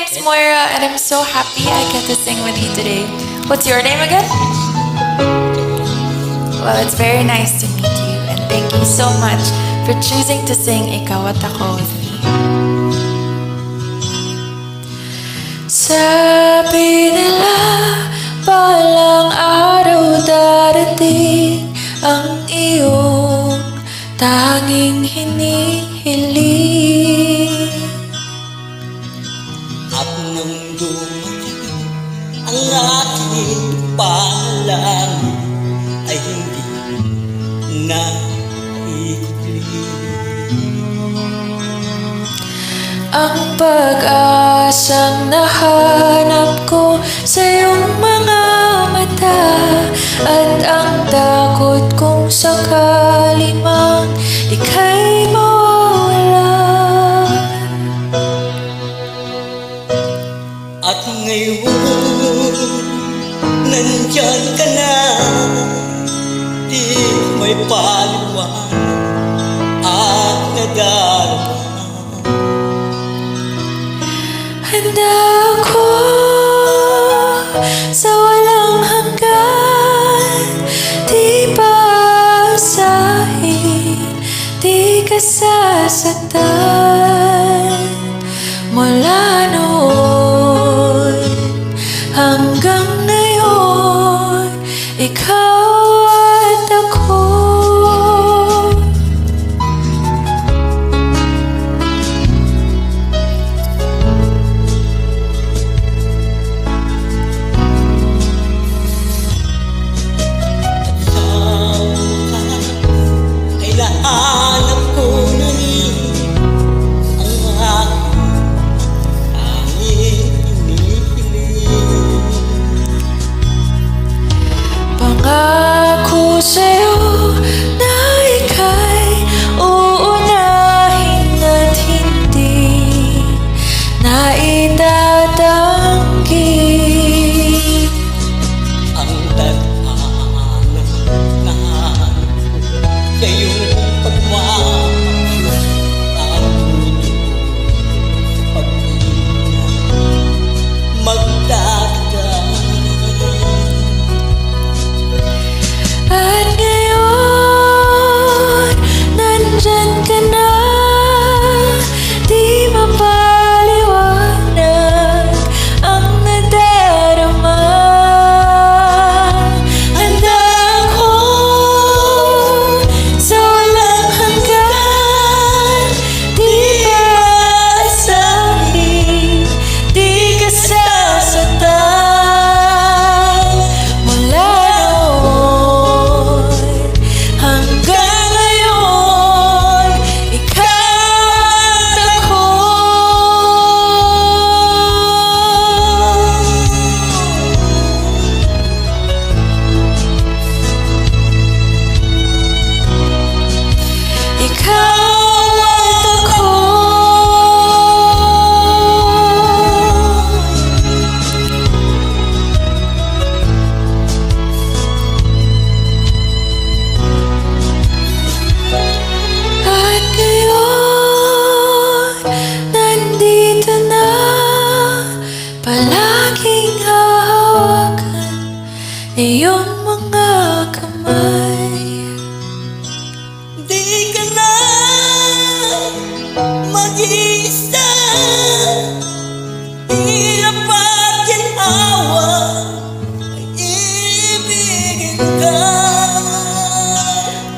name's Moira, and I'm so happy I get to sing with you today. What's your name again? Well, it's very nice to meet you, and thank you so much for choosing to sing Ikaw at Ako with me. Sabi nila, balang araw darating ang iyong tanging hinihiling. At nung dumating ang aking panalangin ay hindi na Ang pag-asang nahanap ko sa iyong mga mata, at ang takot kung sakali mang ika'y mawala. At ngayon nandyan ka na, di may paliwanag at nadarama. Handa ako sa walang hanggan, di paasahin, di ka sasaktan. Mula noon hanggang ngayon, ikaw at ako. Hanap ko na rin ang aking hinihiling. Pangako sa'yo na ika'y uunahin at hindi na itatanggi. Ang tadhana na sa iyong pagmamahal ang pag-ingat magdadaan. At ngayon, nandyan ka na, di mapaliwanag ang nadarama. Handa ako sa walang hanggan, di paasahin, di ka sasaktan. Mula noon hanggang ngayon, ikaw at ako. Ikaw at ako. At ngayon, nandito na, palaging hahawakan iyong mga kamay. Di ka na mag-iisa, hirap at ginhawa ay ibigin ka.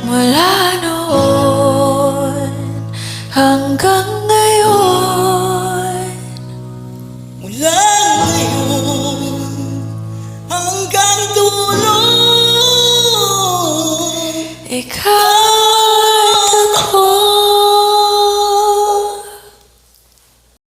Mula noon hanggang ngayon, Mula ngayon hanggang dulo, ikaw